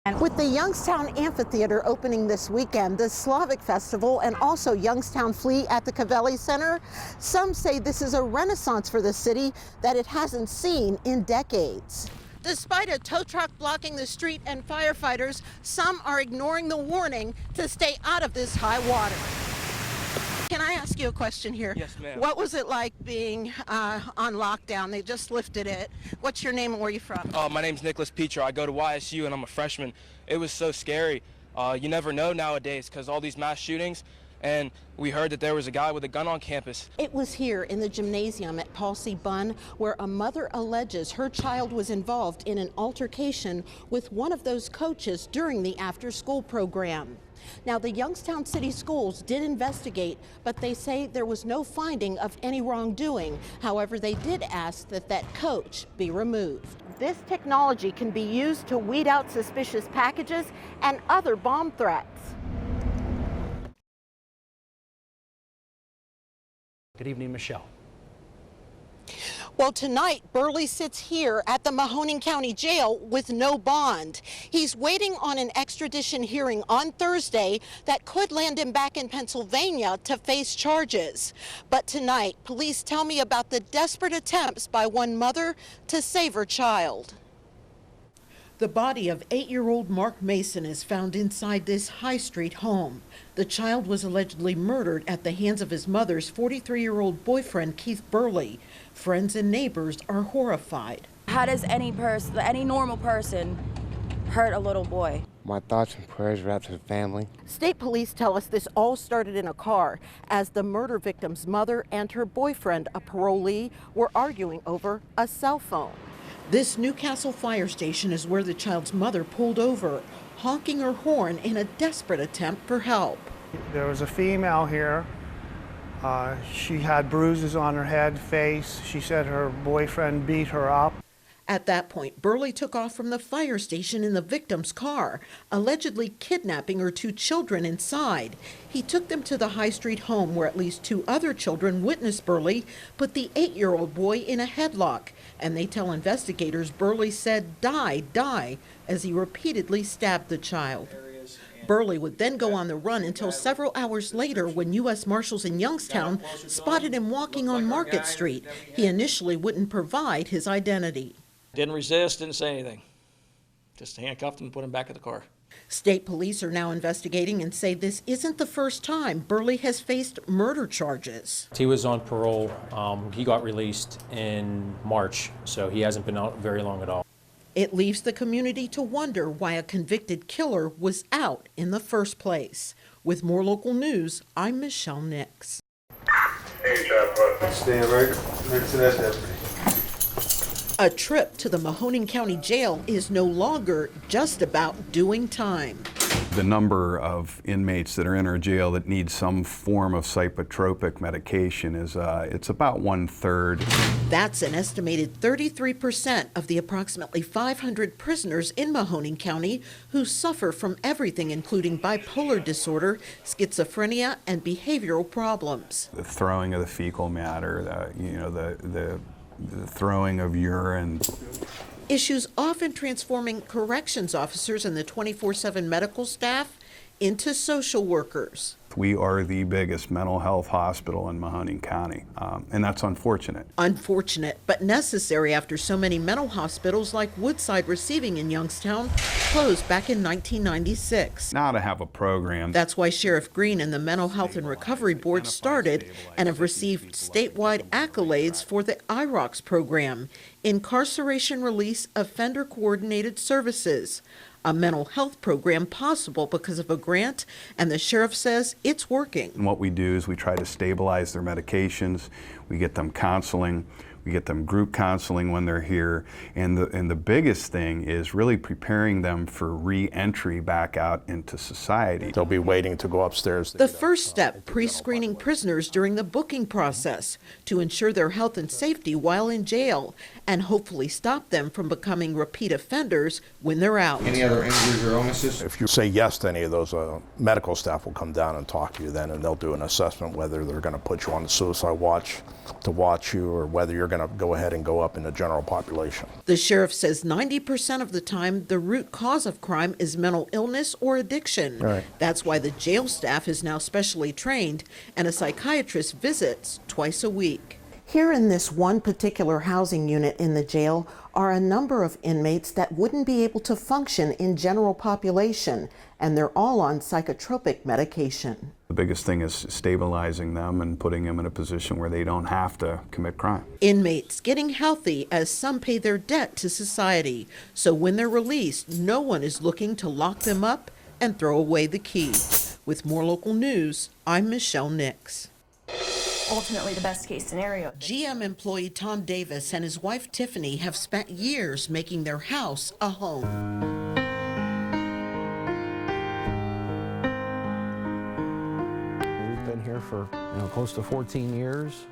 And with the Youngstown Amphitheater opening this weekend, the Slavic Festival, and also Youngstown Flea at the Covelli Center, some say this is a renaissance for the city that it hasn't seen in decades. Despite a tow truck blocking the street and firefighters, some are ignoring the warning to stay out of this high water. Can I ask you a question here? Yes, ma'am. What was it like being on lockdown? They just lifted it. What's your name and where are you from? My name's Nicholas Peter. I go to YSU and I'm a freshman. It was so scary. You never know nowadays because all these mass shootings, and we heard that there was a guy with a gun on campus. It was here in the gymnasium at Paul C. Bunn where a mother alleges her child was involved in an altercation with one of those coaches during the after-school program. Now, the Youngstown City Schools did investigate, but they say there was no finding of any wrongdoing. However, they did ask that that coach be removed. This technology can be used to weed out suspicious packages and other bomb threats. Good evening, Michelle. Well, tonight, Burley sits here at the Mahoning County Jail with no bond. He's waiting on an extradition hearing on Thursday that could land him back in Pennsylvania to face charges. But tonight, police tell me about the desperate attempts by one mother to save her child. The body of 8-year-old Mark Mason is found inside this High Street home. The child was allegedly murdered at the hands of his mother's 43-year-old boyfriend, Keith Burley. Friends and neighbors are horrified. how does any normal person hurt a little boy? My thoughts and prayers are out to the family. State police tell us this all started in a car as the murder victim's mother and her boyfriend, a parolee, were arguing over a cell phone. This Newcastle fire station is where the child's mother pulled over, honking her horn in a desperate attempt for help. There was a female here. She had bruises on her head, face. She said her boyfriend beat her up. At that point, Burley took off from the fire station in the victim's car, allegedly kidnapping her 2 children inside. He took them to the High Street home where at least 2 other children witnessed Burley put the 8-year-old boy in a headlock. And they tell investigators Burley said, "Die, die," as he repeatedly stabbed the child. Burley would then go on the run until several hours later when U.S. Marshals in Youngstown spotted him walking on Market Street. He initially wouldn't provide his identity. Didn't resist, didn't say anything. Just handcuffed him and put him back in the car. State police are now investigating and say this isn't the first time Burley has faced murder charges. He was on parole. He got released in March, so he hasn't been out very long at all. It leaves the community to wonder why a convicted killer was out in the first place. With more local news, I'm Michelle Nix. Hey, Chad, stand right next to that deputy. A trip to the Mahoning County Jail is no longer just about doing time. The number of inmates that are in our jail that need some form of psychotropic medication is it's about 1/3. That's an estimated 33% of the approximately 500 prisoners in Mahoning County who suffer from everything including bipolar disorder, schizophrenia, and behavioral problems. The throwing of the fecal matter, the throwing of urine. Issues often transforming corrections officers and the 24/7 medical staff into social workers. We are the biggest mental health hospital in Mahoning County, and that's unfortunate. Unfortunate, but necessary after so many mental hospitals like Woodside Receiving in Youngstown closed back in 1996. Now to have a program. That's why Sheriff Green and the Mental Health and Recovery Board started and have received statewide accolades for the IROCS program, Incarceration Release Offender Coordinated Services, a mental health program possible because of a grant, and the sheriff says it's working. And what we do is we try to stabilize their medications, we get them counseling, we get them group counseling when they're here, and the biggest thing is really preparing them for re-entry back out into society. They'll be waiting to go upstairs. The first step, pre-screening prisoners during the booking process to ensure their health and safety while in jail, and hopefully stop them from becoming repeat offenders when they're out. Any other injuries or illnesses? If you say yes to any of those, medical staff will come down and talk to you then, and they'll do an assessment whether they're going to put you on the suicide watch to watch you or whether you're going to go ahead and go up in the general population. The sheriff says 90% of the time, the root cause of crime is mental illness or addiction. Right. That's why the jail staff is now specially trained and a psychiatrist visits twice a week. Here in this one particular housing unit in the jail are a number of inmates that wouldn't be able to function in general population, and they're all on psychotropic medication. The biggest thing is stabilizing them and putting them in a position where they don't have to commit crime. Inmates getting healthy as some pay their debt to society, so when they're released, no one is looking to lock them up and throw away the key. With more local news, I'm Michelle Nix. Ultimately the best case scenario. GM employee Tom Davis and his wife Tiffany have spent years making their house a home. We've been here for close to 14 years.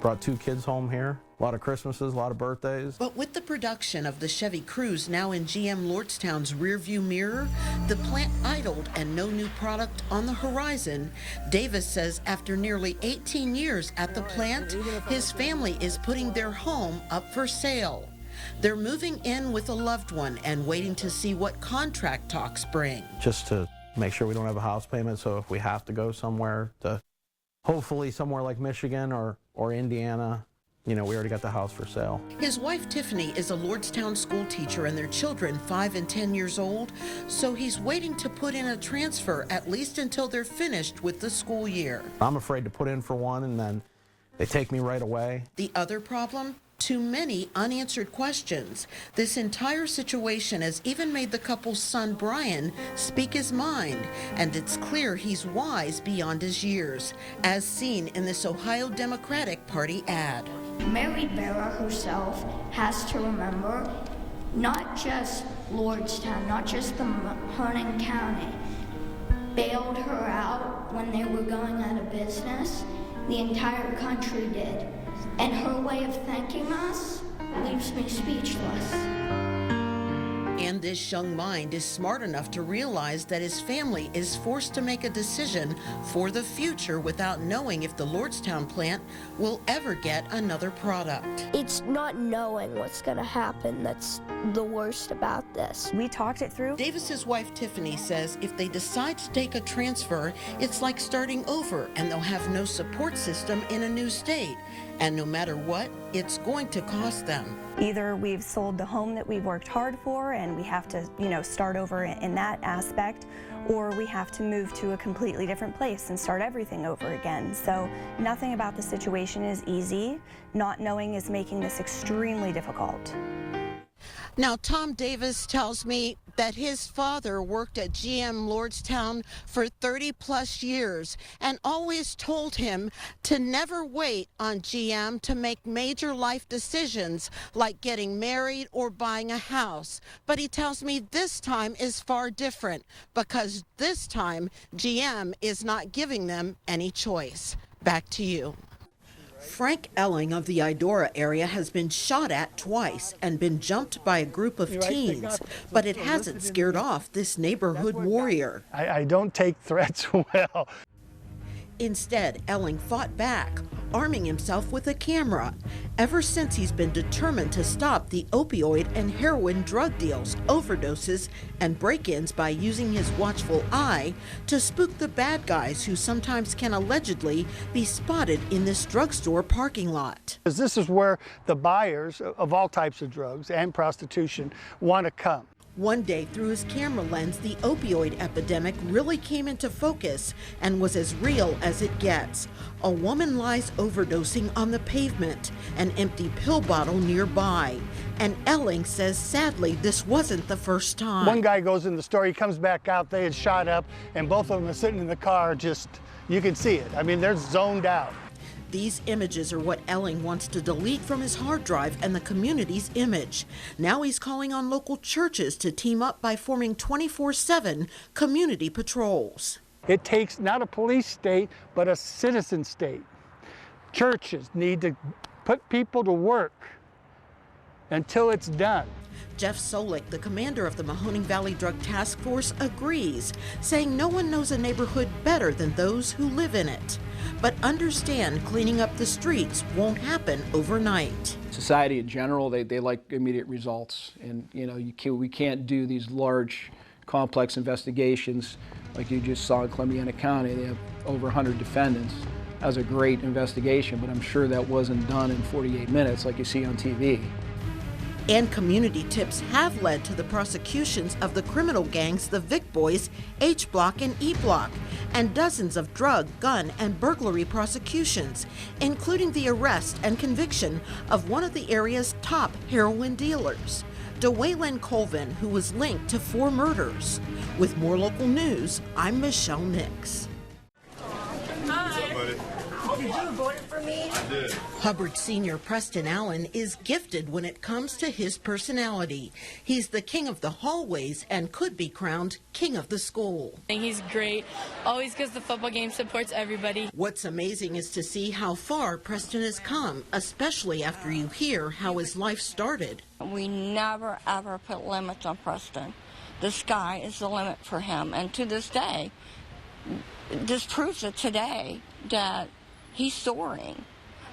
Brought 2 kids home here. A lot of Christmases, a lot of birthdays. But with the production of the Chevy Cruze now in GM Lordstown's rearview mirror, the plant idled and no new product on the horizon, Davis says after nearly 18 years at the plant, his family is putting their home up for sale. They're moving in with a loved one and waiting to see what contract talks bring. Just to make sure we don't have a house payment, so if we have to go somewhere, to hopefully somewhere like Michigan or Indiana, we already got the house for sale. His wife Tiffany is a Lordstown school teacher and their children 5 and 10 years old, so he's waiting to put in a transfer at least until they're finished with the school year. I'm afraid to put in for one and then they take me right away. The other problem? Too many unanswered questions. This entire situation has even made the couple's son Brian speak his mind, and it's clear he's wise beyond his years, as seen in this Ohio Democratic Party ad. Mary Barra herself has to remember not just Lordstown, not just the Mahoning County bailed her out when they were going out of business. The entire country did. And her way of thanking us leaves me speechless. And this young mind is smart enough to realize that his family is forced to make a decision for the future without knowing if the Lordstown plant will ever get another product. It's not knowing what's going to happen that's the worst about this. We talked it through. Davis's wife Tiffany says if they decide to take a transfer, it's like starting over and they'll have no support system in a new state. And no matter what, it's going to cost them. Either we've sold the home that we've worked hard for and we have to, start over in that aspect, or we have to move to a completely different place and start everything over again. So nothing about the situation is easy. Not knowing is making this extremely difficult. Now, Tom Davis tells me that his father worked at GM Lordstown for 30 plus years and always told him to never wait on GM to make major life decisions like getting married or buying a house. But he tells me this time is far different because this time GM is not giving them any choice. Back to you. Frank Elling of the Idora area has been shot at twice and been jumped by a group of teens, but it hasn't scared off this neighborhood warrior. I don't take threats well. Instead, Elling fought back, arming himself with a camera. Ever since he's been determined to stop the opioid and heroin drug deals, overdoses, and break-ins by using his watchful eye to spook the bad guys who sometimes can allegedly be spotted in this drugstore parking lot. This is where the buyers of all types of drugs and prostitution want to come. One day, through his camera lens, the opioid epidemic really came into focus and was as real as it gets. A woman lies overdosing on the pavement, an empty pill bottle nearby. And Elling says, sadly, this wasn't the first time. One guy goes in the store, he comes back out, they had shot up, and both of them are sitting in the car, you can see it. I mean, they're zoned out. These images are what Elling wants to delete from his hard drive and the community's image. Now he's calling on local churches to team up by forming 24/7 community patrols. It takes not a police state, but a citizen state. Churches need to put people to work until it's done. Jeff Solik, the commander of the Mahoning Valley Drug Task Force, agrees, saying no one knows a neighborhood better than those who live in it. But understand cleaning up the streets won't happen overnight. Society in general, they like immediate results. And we can't do these large, complex investigations like you just saw in Columbiana County. They have over 100 defendants. That was a great investigation, but I'm sure that wasn't done in 48 minutes like you see on TV. And community tips have led to the prosecutions of the criminal gangs, the Vic Boys, H Block and E Block, and dozens of drug, gun, and burglary prosecutions, including the arrest and conviction of one of the area's top heroin dealers, DeWaylen Colvin, who was linked to 4 murders. With more local news, I'm Michelle Nix. Did you vote for me? I did. Hubbard Senior Preston Allen is gifted when it comes to his personality. He's the king of the hallways and could be crowned king of the school. He's great. Always goes to the football game, supports everybody. What's amazing is to see how far Preston has come, especially after you hear how his life started. We never ever put limits on Preston. The sky is the limit for him, and to this day, this proves it today that he's soaring,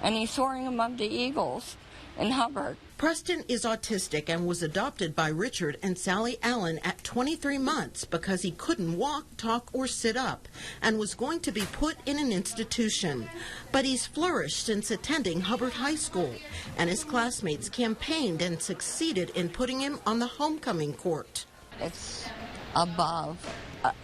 and he's soaring among the eagles in Hubbard. Preston is autistic and was adopted by Richard and Sally Allen at 23 months because he couldn't walk, talk, or sit up and was going to be put in an institution. But he's flourished since attending Hubbard High School, and his classmates campaigned and succeeded in putting him on the homecoming court. It's above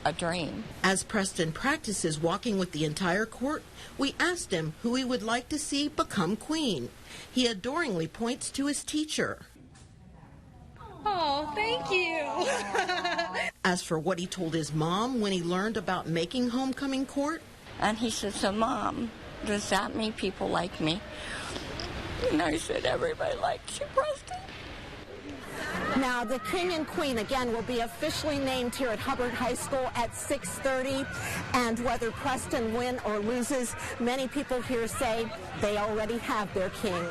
a dream. As Preston practices walking with the entire court, we asked him who he would like to see become queen. He adoringly points to his teacher. Oh, thank you. As for what he told his mom when he learned about making homecoming court, and he said, "So Mom, does that mean people like me?" And I said, "Everybody likes you, Preston." Now, the king and queen, again, will be officially named here at Hubbard High School at 6:30. And whether Preston wins or loses, many people here say they already have their king.